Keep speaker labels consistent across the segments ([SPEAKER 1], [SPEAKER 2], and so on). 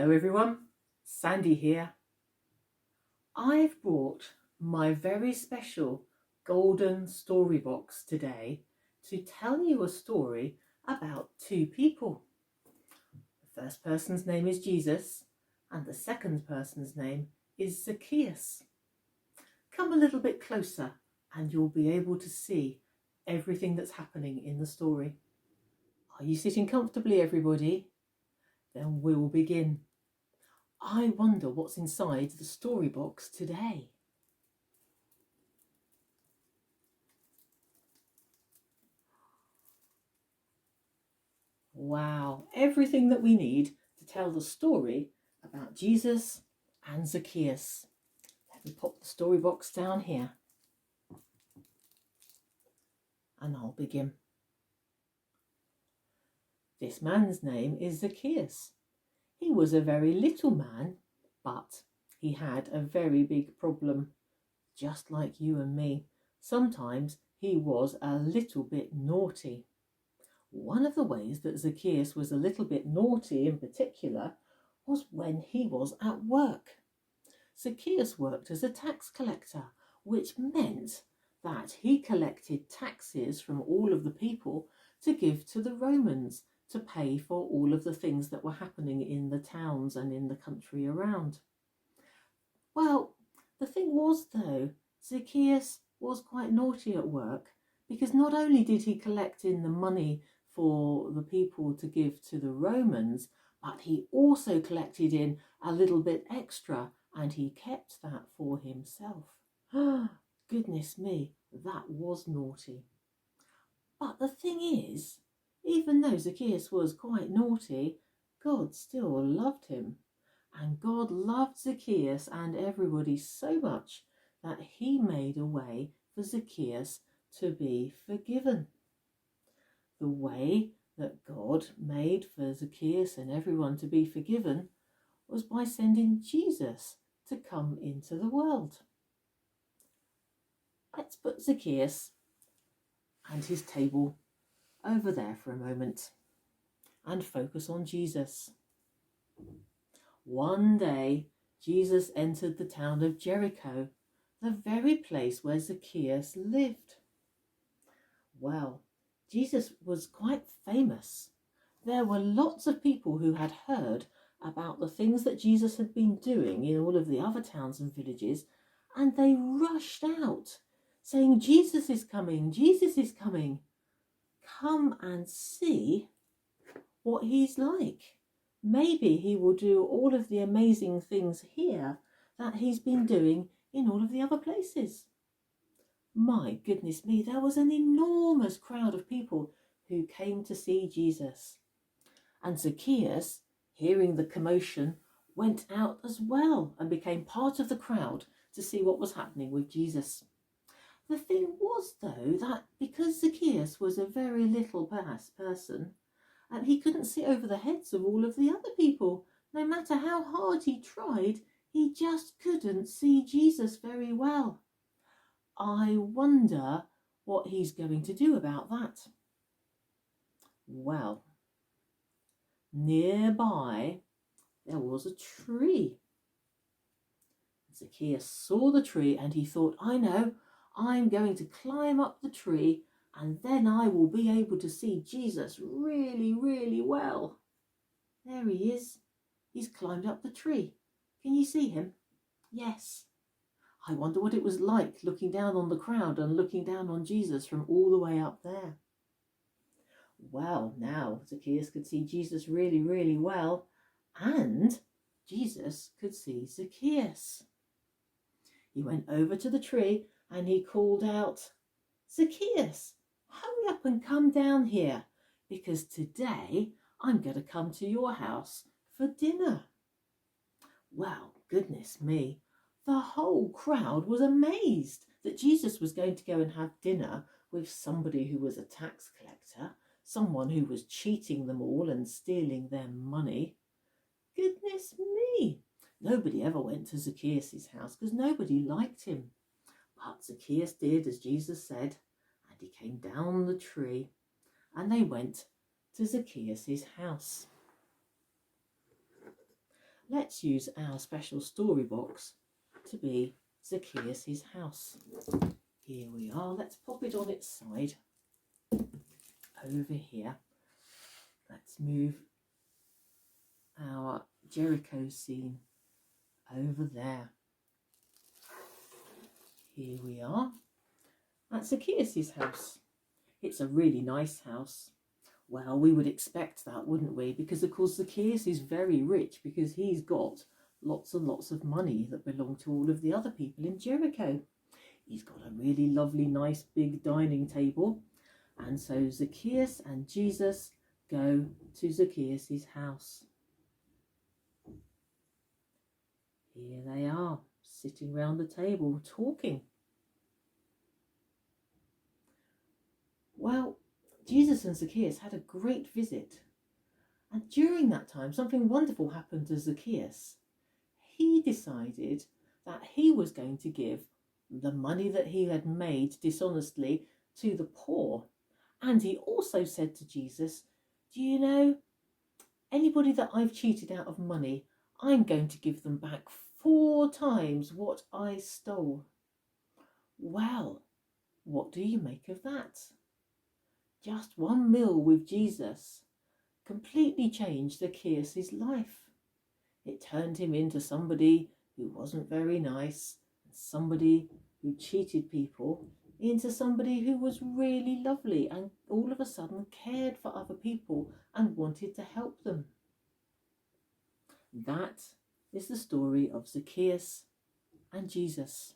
[SPEAKER 1] Hello everyone, Sandy here. I've brought my very special golden story box today to tell you a story about two people. The first person's name is Jesus and the second person's name is Zacchaeus. Come a little bit closer and you'll be able to see everything that's happening in the story. Are you sitting comfortably, everybody? Then we'll begin. I wonder what's inside the story box today. Wow, everything that we need to tell the story about Jesus and Zacchaeus. Let me pop the story box down here and I'll begin. This man's name is Zacchaeus. He was a very little man, but he had a very big problem, just like you and me. Sometimes he was a little bit naughty. One of the ways that Zacchaeus was a little bit naughty in particular was when he was at work. Zacchaeus worked as a tax collector, which meant that he collected taxes from all of the people to give to the Romans to pay for all of the things that were happening in the towns and in the country around. Well, the thing was though, Zacchaeus was quite naughty at work because not only did he collect in the money for the people to give to the Romans, but he also collected in a little bit extra and he kept that for himself. Goodness me, that was naughty. But the thing is, even though Zacchaeus was quite naughty, God still loved him. And God loved Zacchaeus and everybody so much that he made a way for Zacchaeus to be forgiven. The way that God made for Zacchaeus and everyone to be forgiven was by sending Jesus to come into the world. Let's put Zacchaeus and his table over there for a moment and focus on Jesus. One day, Jesus entered the town of Jericho, the very place where Zacchaeus lived. Well, Jesus was quite famous. There were lots of people who had heard about the things that Jesus had been doing in all of the other towns and villages, and they rushed out saying, Jesus is coming, Jesus is coming. Come and see what he's like. Maybe he will do all of the amazing things here that he's been doing in all of the other places. My goodness me, there was an enormous crowd of people who came to see Jesus. And Zacchaeus, hearing the commotion, went out as well and became part of the crowd to see what was happening with Jesus. The thing was, though, that because Zacchaeus was a very little person, and he couldn't see over the heads of all of the other people, no matter how hard he tried, he just couldn't see Jesus very well. I wonder what he's going to do about that. Well, nearby there was a tree. Zacchaeus saw the tree and he thought, I know, I'm going to climb up the tree and then I will be able to see Jesus really, really well. There he is. He's climbed up the tree. Can you see him? Yes. I wonder what it was like looking down on the crowd and looking down on Jesus from all the way up there. Well, now Zacchaeus could see Jesus really, really well, and Jesus could see Zacchaeus. He went over to the tree and he called out, Zacchaeus, hurry up and come down here, because today I'm going to come to your house for dinner. Well, goodness me, the whole crowd was amazed that Jesus was going to go and have dinner with somebody who was a tax collector, someone who was cheating them all and stealing their money. Goodness me, nobody ever went to Zacchaeus' house because nobody liked him. But Zacchaeus did as Jesus said, and he came down the tree and they went to Zacchaeus' house. let's use our special story box to be Zacchaeus' house. Here we are. Let's pop it on its side over here. Let's move our Jericho scene over there. Here we are. That's Zacchaeus' house. It's a really nice house. Well, we would expect that, wouldn't we? Because, of course, Zacchaeus is very rich because he's got lots and lots of money that belong to all of the other people in Jericho. He's got a really lovely, nice, big dining table. And so Zacchaeus and Jesus go to Zacchaeus' house. Here they are, sitting round the table, talking. Well, Jesus and Zacchaeus had a great visit. And during that time, something wonderful happened to Zacchaeus. He decided that he was going to give the money that he had made dishonestly to the poor. And he also said to Jesus, do you know, anybody that I've cheated out of money, I'm going to give them back 4 times what I stole. Well, what do you make of that? Just one meal with Jesus completely changed Zacchaeus' life. It turned him into somebody who wasn't very nice, and somebody who cheated people, into somebody who was really lovely and all of a sudden cared for other people and wanted to help them. That is the story of Zacchaeus and Jesus.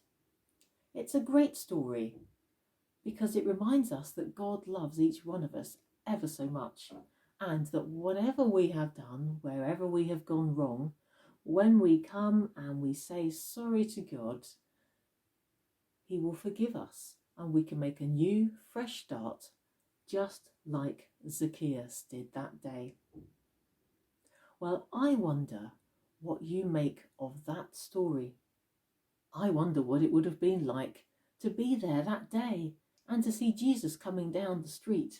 [SPEAKER 1] It's a great story because it reminds us that God loves each one of us ever so much, and that whatever we have done, wherever we have gone wrong, when we come and we say sorry to God, He will forgive us and we can make a new, fresh start, just like Zacchaeus did that day. Well, I wonder what you make of that story. I wonder what it would have been like to be there that day and to see Jesus coming down the street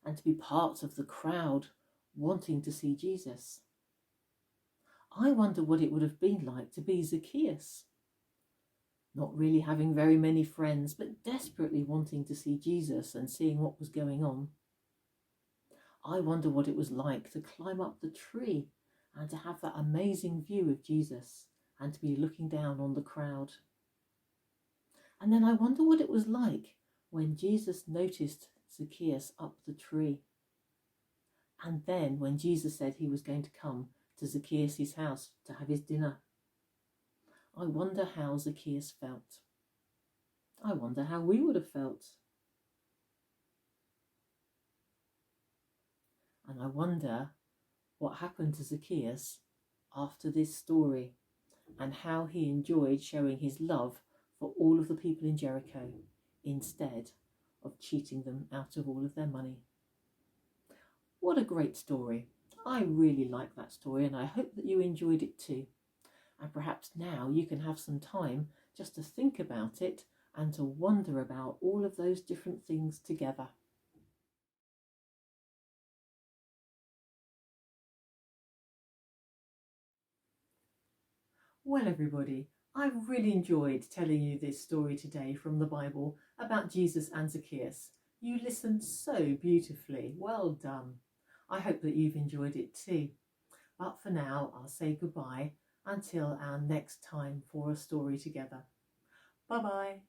[SPEAKER 1] and to be part of the crowd wanting to see Jesus. I wonder what it would have been like to be Zacchaeus, not really having very many friends, but desperately wanting to see Jesus and seeing what was going on. I wonder what it was like to climb up the tree and to have that amazing view of Jesus and to be looking down on the crowd. And then I wonder what it was like when Jesus noticed Zacchaeus up the tree. And then when Jesus said he was going to come to Zacchaeus' house to have his dinner. I wonder how Zacchaeus felt. I wonder how we would have felt. And I wonder what happened to Zacchaeus after this story and how he enjoyed showing his love for all of the people in Jericho instead of cheating them out of all of their money. What a great story. I really like that story and I hope that you enjoyed it too. And perhaps now you can have some time just to think about it and to wonder about all of those different things together. Well, everybody, I've really enjoyed telling you this story today from the Bible about Jesus and Zacchaeus. You listened so beautifully. Well done. I hope that you've enjoyed it too. But for now, I'll say goodbye until our next time for a story together. Bye-bye.